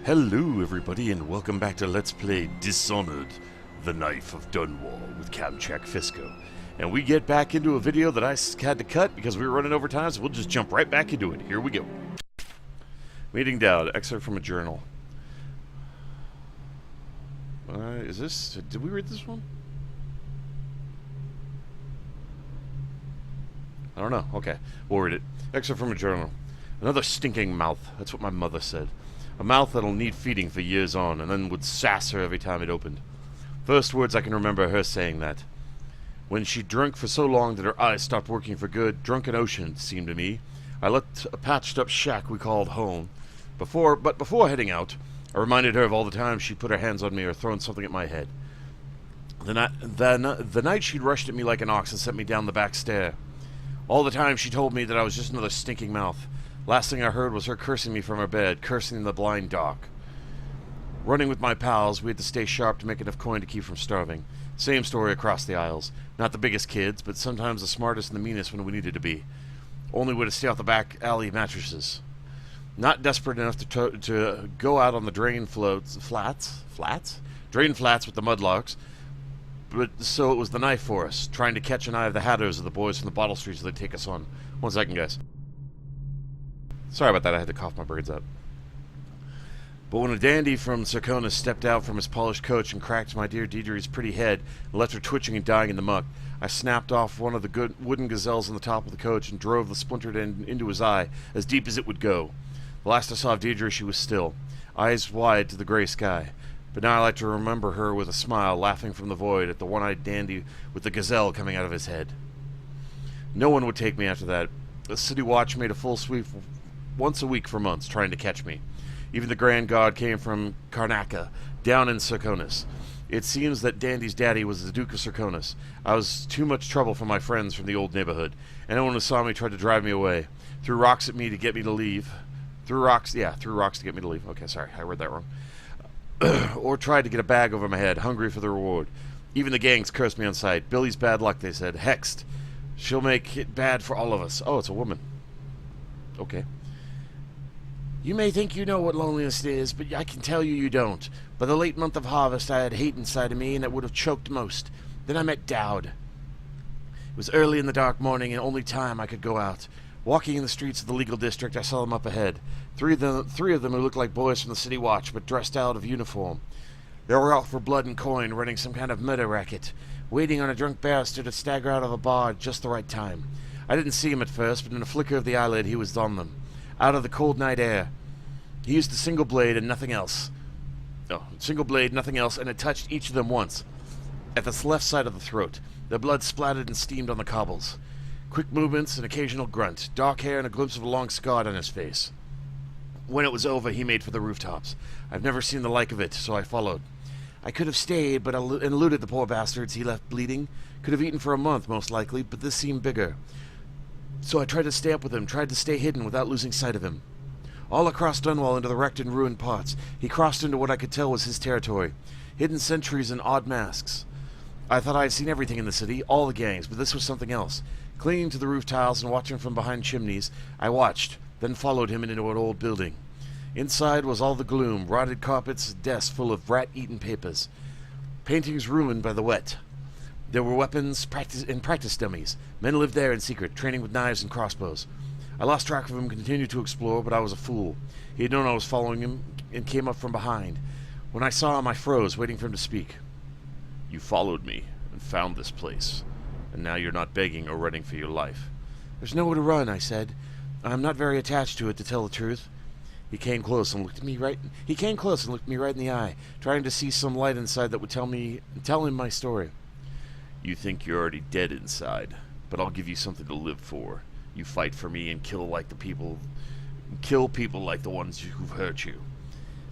Hello everybody and welcome back to Let's Play Dishonored, the Knife of Dunwall with Kamchak Fisco. And we get back into a video that I had to cut because we were running over time, so we'll just jump right back into it. Here we go. Meeting Dowd, excerpt from a journal. Did we read this one? I don't know. Okay, we'll read it. Excerpt from a journal. Another stinking mouth. That's what my mother said. A mouth that'll need feeding for years on, and then would sass her every time it opened. First words I can remember her saying that. When she drank for so long that her eyes stopped working for good, drunken ocean, it seemed to me. I left a patched-up shack we called home. Before heading out, I reminded her of all the times she'd put her hands on me or thrown something at my head. The night she'd rushed at me like an ox and sent me down the back stair. All the time she told me that I was just another stinking mouth. Last thing I heard was her cursing me from her bed, cursing the blind doc. Running with my pals, we had to stay sharp to make enough coin to keep from starving. Same story across the aisles. Not the biggest kids, but sometimes the smartest and the meanest when we needed to be. Only way to stay off the back alley mattresses. Not desperate enough to go out on the drain flats with the mudlarks, but so it was the knife for us, trying to catch an eye of the hatters or the boys from the bottle streets so they'd take us on. 1 second, guys. Sorry about that, I had to cough my birds out. But when a dandy from Serkonis stepped out from his polished coach and cracked my dear Deidre's pretty head and left her twitching and dying in the muck, I snapped off one of the good wooden gazelles on the top of the coach and drove the splintered end into his eye, as deep as it would go. The last I saw of Deidre, she was still, eyes wide to the gray sky. But now I like to remember her with a smile, laughing from the void at the one-eyed dandy with the gazelle coming out of his head. No one would take me after that. The city watch made a full sweep once a week for months, trying to catch me. Even the grand god came from Karnaca, down in Serkonis. It seems that Dandy's daddy was the Duke of Serkonis. I was too much trouble for my friends from the old neighborhood. Anyone who saw me tried to drive me away. Threw rocks at me to get me to leave. Threw rocks to get me to leave. Okay, sorry, I read that wrong. Or tried to get a bag over my head, hungry for the reward. Even the gangs cursed me on sight. Billy's bad luck, they said. Hexed. She'll make it bad for all of us. Oh, it's a woman. Okay. You may think you know what loneliness is, but I can tell you you don't. By the late month of harvest, I had hate inside of me, and it would have choked most. Then I met Dowd. It was early in the dark morning, and only time I could go out. Walking in the streets of the legal district, I saw them up ahead. Three of them who looked like boys from the city watch, but dressed out of uniform. They were out for blood and coin, running some kind of murder racket. Waiting on a drunk bastard to stagger out of a bar at just the right time. I didn't see him at first, but in a flicker of the eyelid, he was on them. Out of the cold night air. He used a single blade and nothing else. And it touched each of them once. At the left side of the throat. Their blood splattered and steamed on the cobbles. Quick movements, an occasional grunt, dark hair, and a glimpse of a long scar on his face. When it was over, he made for the rooftops. I've never seen the like of it, so I followed. I could have stayed, but eluded the poor bastards he left bleeding. Could have eaten for a month, most likely, but this seemed bigger. So I tried to stay up with him, tried to stay hidden without losing sight of him. All across Dunwall into the wrecked and ruined parts, he crossed into what I could tell was his territory. Hidden sentries and odd masks. I thought I had seen everything in the city, all the gangs, but this was something else. Clinging to the roof tiles and watching from behind chimneys, I watched, then followed him into an old building. Inside was all the gloom, rotted carpets, desks full of rat-eaten papers. Paintings ruined by the wet. There were weapons and practice dummies. Men lived there in secret, training with knives and crossbows. I lost track of him, continued to explore, but I was a fool. He had known I was following him, and came up from behind. When I saw him, I froze, waiting for him to speak. You followed me, and found this place. And now you're not begging or running for your life. There's nowhere to run, I said. I'm not very attached to it, to tell the truth. He came close and looked me right in the eye, trying to see some light inside that would tell him my story. You think you're already dead inside, but I'll give you something to live for. You fight for me and kill people like the ones who've hurt you.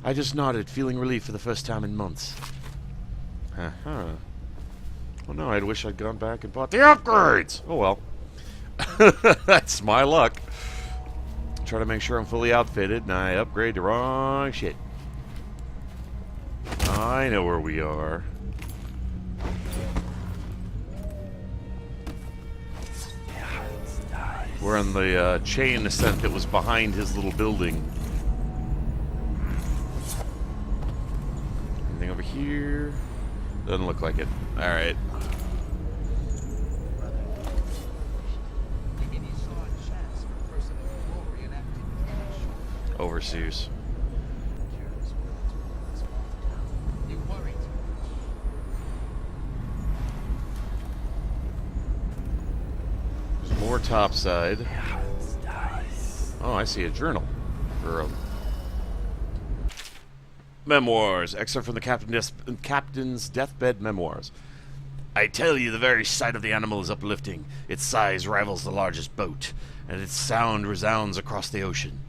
I just nodded, feeling relief for the first time in months. Well, no, I wish I'd gone back and bought the upgrades. Oh well. That's my luck. Try to make sure I'm fully outfitted, and I upgrade the wrong shit. I know where we are. We're on the chain ascent that was behind his little building. Anything over here? Doesn't look like it. Alright. Overseers. There's more topside. Oh, I see a journal. Memoirs. Excerpt from the captain's deathbed memoirs. I tell you, the very sight of the animal is uplifting. Its size rivals the largest boat, and its sound resounds across the ocean.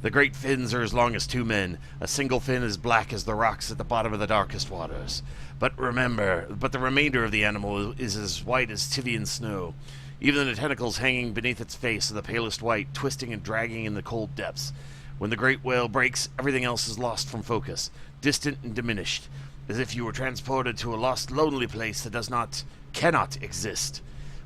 The great fins are as long as 2 men. A single fin is black as the rocks at the bottom of the darkest waters. But the remainder of the animal is as white as Tyvian snow. Even the tentacles hanging beneath its face are the palest white, twisting and dragging in the cold depths. When the great whale breaks, everything else is lost from focus, distant and diminished, as if you were transported to a lost, lonely place that cannot exist.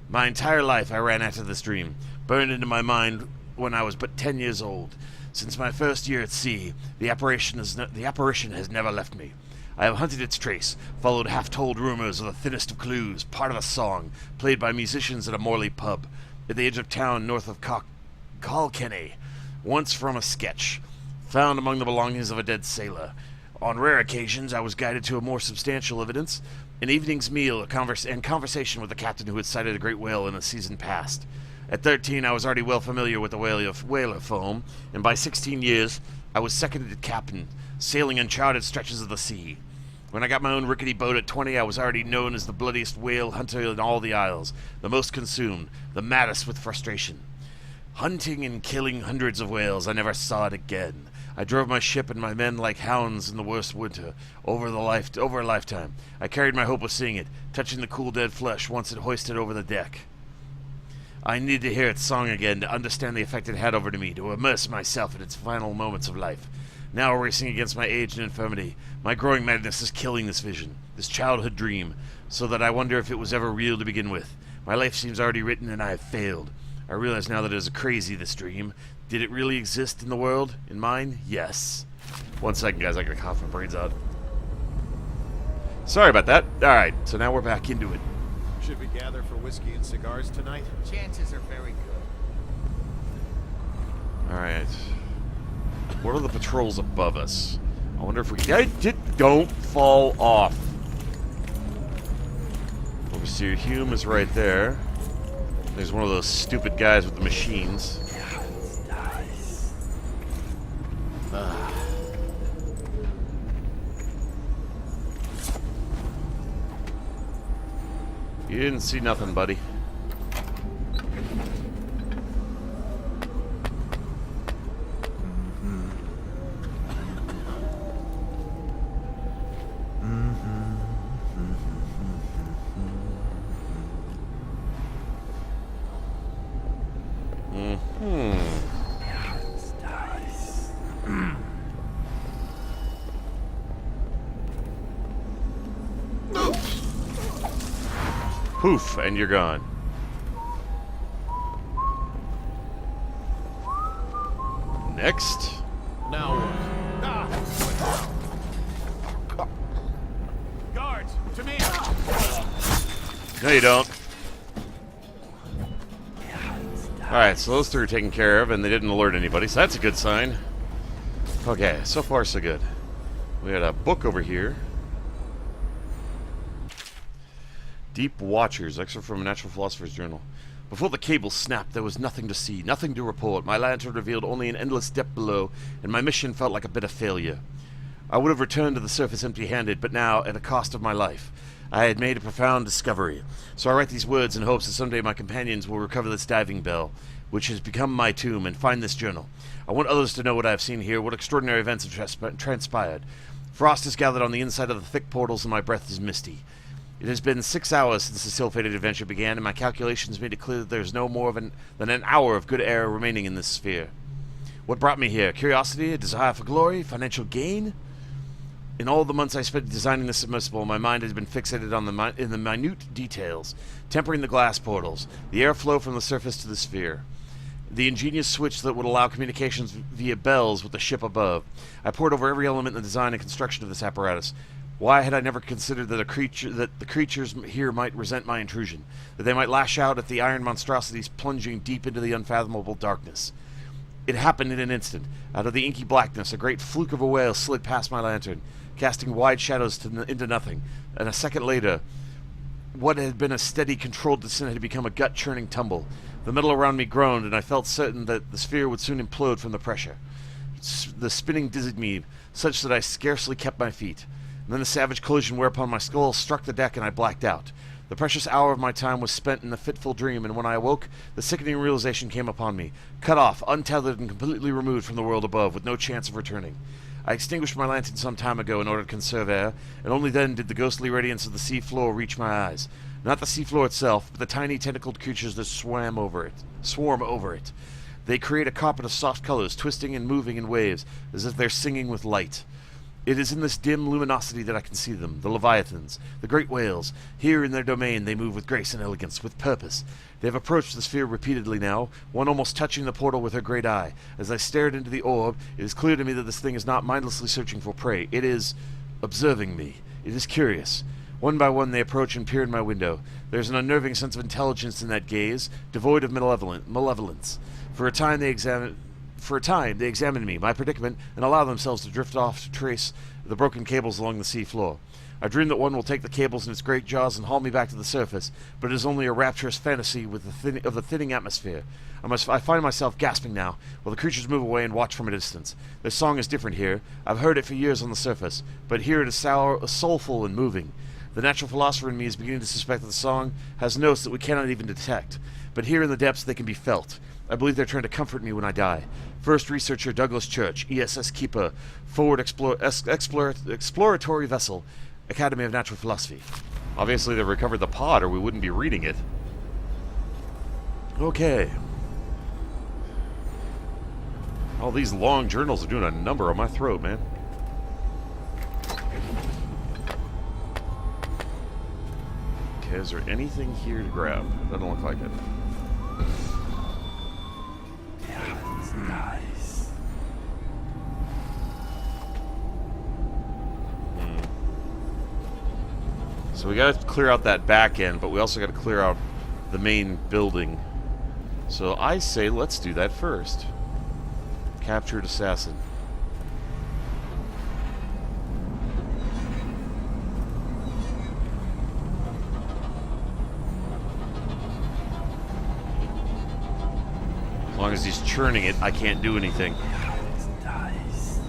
My entire life I ran after this dream, burned into my mind when I was but 10 years old. Since my first year at sea, the apparition has never left me. I have hunted its trace, followed half-told rumors of the thinnest of clues, part of a song, played by musicians at a Morley pub, at the edge of town north of Kilkenny, once from a sketch, found among the belongings of a dead sailor. On rare occasions, I was guided to a more substantial evidence, an evening's meal and conversation with the captain who had sighted a great whale in a season past. At 13, I was already well familiar with the whaler foam, and by 16 years, I was seconded captain, sailing uncharted stretches of the sea. When I got my own rickety boat at 20, I was already known as the bloodiest whale hunter in all the Isles, the most consumed, the maddest with frustration. Hunting and killing hundreds of whales, I never saw it again. I drove my ship and my men like hounds in the worst winter, over a lifetime. I carried my hope of seeing it, touching the cool dead flesh once it hoisted over the deck. I needed to hear its song again to understand the effect it had over to me, to immerse myself in its final moments of life. Now racing against my age and infirmity, my growing madness is killing this vision, this childhood dream, so that I wonder if it was ever real to begin with. My life seems already written and I have failed. I realize now that it is crazy, this dream. Did it really exist in the world? In mine? Yes. 1 second, guys, I gotta cough my brains out. Sorry about that. Alright, so now we're back into it. Should we gather for whiskey and cigars tonight? Chances are very good. Alright. What are the patrols above us? I wonder if we don't fall off. Overseer Hume is right there. There's one of those stupid guys with the machines. You didn't see nothing, buddy. Poof, and you're gone. Next. Now what? Guards, to me! No, you don't. Alright, so those 3 are taken care of, and they didn't alert anybody, so that's a good sign. Okay, so far so good. We got a book over here. Deep Watchers, excerpt from a Natural Philosopher's Journal. Before the cable snapped, there was nothing to see, nothing to report. My lantern revealed only an endless depth below, and my mission felt like a bitter failure. I would have returned to the surface empty-handed, but now, at the cost of my life. I had made a profound discovery. So I write these words in hopes that someday my companions will recover this diving bell, which has become my tomb, and find this journal. I want others to know what I have seen here, what extraordinary events have transpired. Frost is gathered on the inside of the thick portals, and my breath is misty. It has been 6 hours since this ill-fated adventure began, and my calculations made it clear that there is no more than an hour of good air remaining in this sphere. What brought me here? Curiosity? A desire for glory? Financial gain? In all the months I spent designing the submersible, my mind has been fixated on the minute details, tempering the glass portals, the airflow from the surface to the sphere, the ingenious switch that would allow communications via bells with the ship above. I pored over every element in the design and construction of this apparatus. Why had I never considered that the creatures here might resent my intrusion, that they might lash out at the iron monstrosities plunging deep into the unfathomable darkness? It happened in an instant. Out of the inky blackness, a great fluke of a whale slid past my lantern, casting wide shadows into nothing, and a second later, what had been a steady, controlled descent had become a gut-churning tumble. The metal around me groaned, and I felt certain that the sphere would soon implode from the pressure. The spinning dizzied me, such that I scarcely kept my feet. And then a savage collision whereupon my skull struck the deck and I blacked out. The precious hour of my time was spent in a fitful dream, and when I awoke, the sickening realization came upon me. Cut off, untethered, and completely removed from the world above, with no chance of returning. I extinguished my lantern some time ago in order to conserve air, and only then did the ghostly radiance of the sea floor reach my eyes. Not the sea floor itself, but the tiny tentacled creatures that swarm over it. They create a carpet of soft colors, twisting and moving in waves, as if they're singing with light. It is in this dim luminosity that I can see them, the leviathans, the great whales. Here in their domain they move with grace and elegance, with purpose. They have approached the sphere repeatedly now, one almost touching the portal with her great eye. As I stared into the orb, it is clear to me that this thing is not mindlessly searching for prey. It is observing me. It is curious. One by one they approach and peer in my window. There is an unnerving sense of intelligence in that gaze, devoid of malevolence. For a time they examine me, my predicament, and allow themselves to drift off to trace the broken cables along the sea floor. I dream that one will take the cables in its great jaws and haul me back to the surface, but it is only a rapturous fantasy of the thinning atmosphere. I find myself gasping now, while the creatures move away and watch from a distance. Their song is different here. I've heard it for years on the surface, but here it is soulful and moving. The natural philosopher in me is beginning to suspect that the song has notes that we cannot even detect, but here in the depths they can be felt. I believe they're trying to comfort me when I die. First researcher Douglas Church, ESS Keeper, Forward Exploratory Vessel, Academy of Natural Philosophy. Obviously they recovered the pod or we wouldn't be reading it. Okay. All these long journals are doing a number on my throat, man. Okay, is there anything here to grab? Doesn't look like it. Nice. So we gotta clear out that back end, but we also gotta clear out the main building. So I say let's do that first. Captured assassin. As long as he's churning it, I can't do anything. Nice.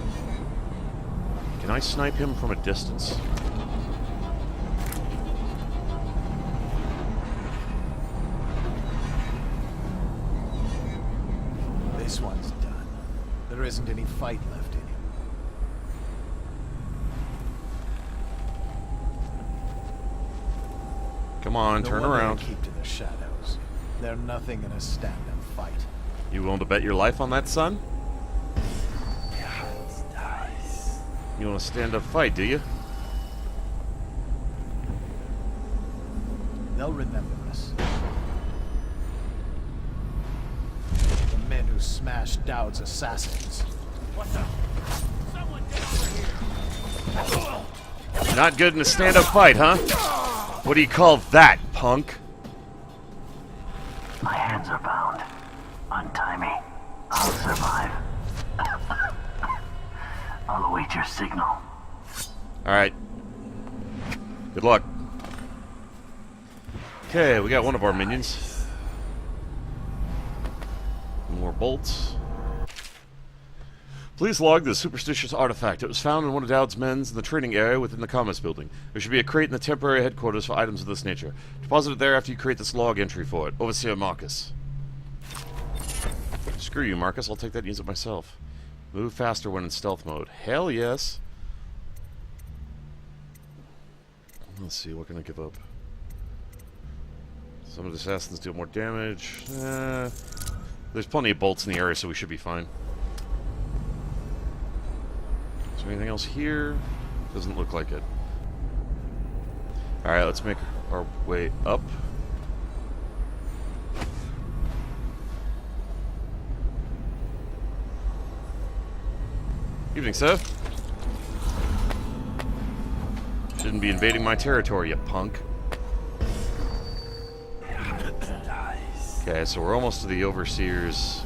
Can I snipe him from a distance? This one's done. There isn't any fight left in him. Come on, turn around. Keep to the shadows. They're nothing in a stand-up fight. You willing to bet your life on that, son? Nice. You want to stand up fight, do you? They'll remember us. The men who smashed Dowd's assassins. What the? Someone down here! Not good in a stand-up fight, huh? What do you call that, punk? My hands are bound. Untie me. I'll survive. I'll await your signal. Alright. Good luck. Okay, we got one of our minions. More bolts. Please log this superstitious artifact. It was found in one of Dowd's men's in the training area within the commerce building. There should be a crate in the temporary headquarters for items of this nature. Deposit it there after you create this log entry for it. Overseer Marcus. Screw you, Marcus. I'll take that and use it myself. Move faster when in stealth mode. Hell yes. Let's see, what can I give up? Some of the assassins deal more damage. There's plenty of bolts in the area, so we should be fine. Is there anything else here? Doesn't look like it. Alright, let's make our way up. Evening, sir. Shouldn't be invading my territory, you punk. Okay, so we're almost to the Overseer's.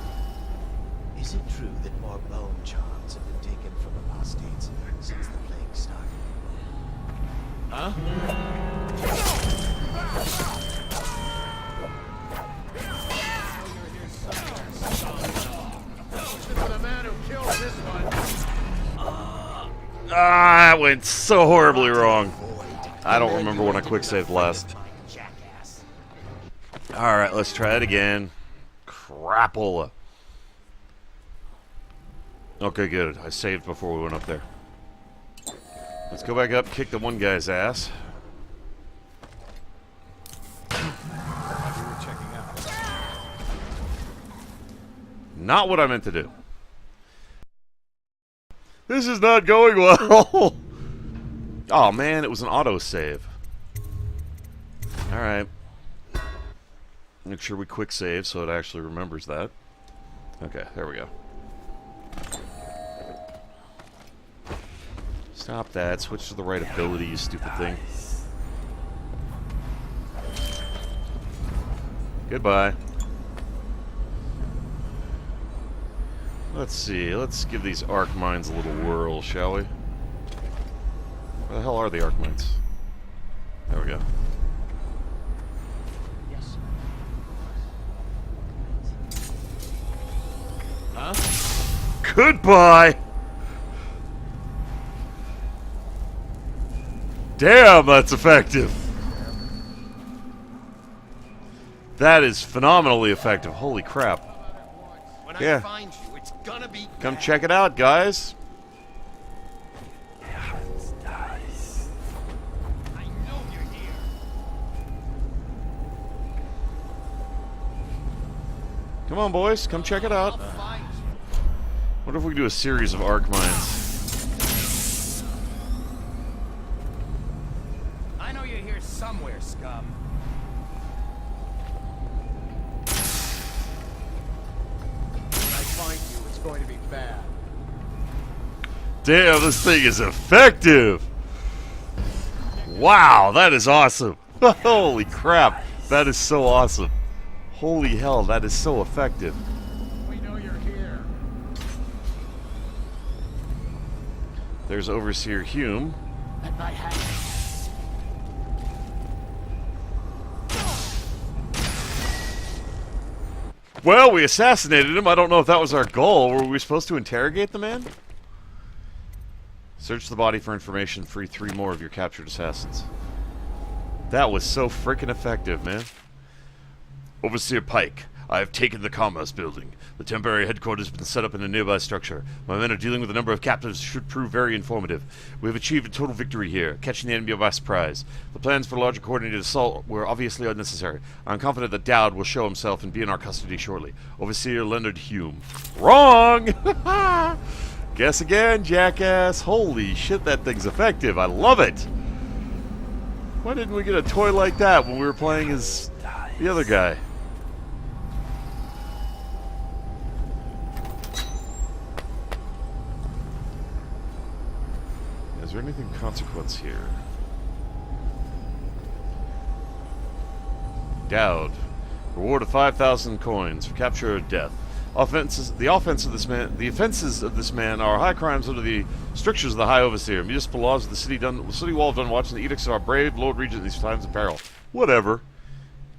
Is it true that more bone charms have been taken from apostates since the plague started? Huh? The man who killed this one. Ah, it went so horribly wrong. I don't remember when I quick saved last. Alright, let's try it again. Crapola. Okay, good. I saved before we went up there. Let's go back up, kick the one guy's ass. Not what I meant to do. This is not going well. Oh man, it was an autosave. Alright. Make sure we quick save so it actually remembers that. Okay, there we go. Stop that. Switch to the right ability, you stupid thing. Goodbye. Let's see. Let's give these arc mines a little whirl, shall we? Where the hell are the arc mines? There we go. Yes. Huh? Goodbye! Damn, that's effective! That is phenomenally effective. Holy crap. When Yeah. I find you, it's gonna be Come bad. check it out, guys. I know you're here. Come on, boys. Come check it out. I'll find you. Wonder if we can do a series of arc mines. I know you're here somewhere, scum. When I find you, it's going to be bad. Damn, this thing is effective! Wow, that is awesome! Holy crap, that is so awesome! Holy hell, that is so effective. We know you're here. There's Overseer Hume. At my hand. Well, we assassinated him. I don't know if that was our goal. Were we supposed to interrogate the man? Search the body for information. Free 3 more of your captured assassins. That was so freaking effective, man. Overseer Pike, I have taken the Commerce Building. The temporary headquarters has been set up in a nearby structure. My men are dealing with a number of captives should prove very informative. We have achieved a total victory here, catching the enemy by surprise. The plans for a larger coordinated assault were obviously unnecessary. I'm confident that Dowd will show himself and be in our custody shortly. Overseer Leonard Hume. Wrong! Guess again, jackass. Holy shit, that thing's effective. I love it. Why didn't we get a toy like that when we were playing as the other guy? Is there anything of consequence here? Dowd. Reward of 5,000 coins for capture or death. The offenses of this man are high crimes under the strictures of the High Overseer, municipal laws of the city wall of Dunwall, and the edicts of our brave Lord Regent in these times of peril. Whatever.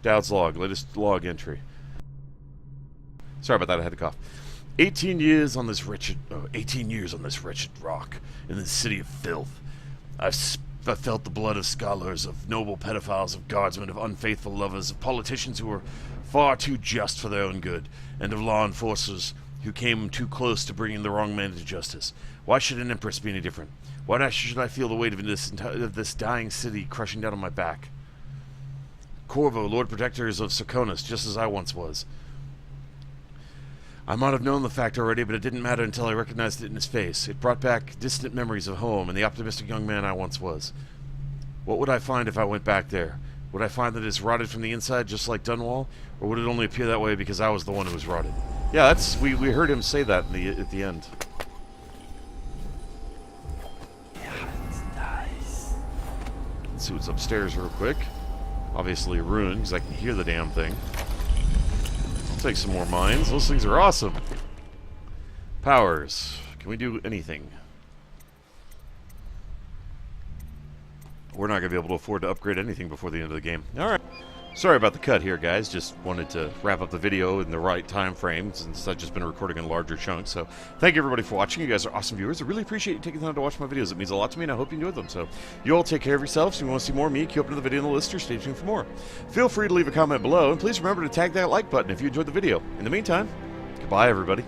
Dowd's log, latest log entry. Sorry about that, I had to cough. 18 years on this wretched rock, in this city of filth. I've felt the blood of scholars, of noble pedophiles, of guardsmen, of unfaithful lovers, of politicians who were far too just for their own good, and of law enforcers who came too close to bringing the wrong man to justice. Why should an empress be any different? Why should I feel the weight of this dying city crushing down on my back? Corvo, Lord Protectors of Serconis, just as I once was. I might have known the fact already, but it didn't matter until I recognized it in his face. It brought back distant memories of home and the optimistic young man I once was. What would I find if I went back there? Would I find that it's rotted from the inside, just like Dunwall? Or would it only appear that way because I was the one who was rotted? Yeah, we heard him say that at the end. see what's upstairs real quick. Obviously ruined, because I can hear the damn thing. I'll take some more mines. Those things are awesome. Powers. Can we do anything? We're not going to be able to afford to upgrade anything before the end of the game. Alright. Sorry about the cut here, guys. Just wanted to wrap up the video in the right time frame since I've just been recording in larger chunks. So thank you everybody for watching. You guys are awesome viewers. I really appreciate you taking the time to watch my videos. It means a lot to me, and I hope you enjoyed them. So you all take care of yourselves. If you want to see more of me, queue up another video on the list or stay tuned for more. Feel free to leave a comment below, and please remember to tag that like button if you enjoyed the video. In the meantime, goodbye everybody.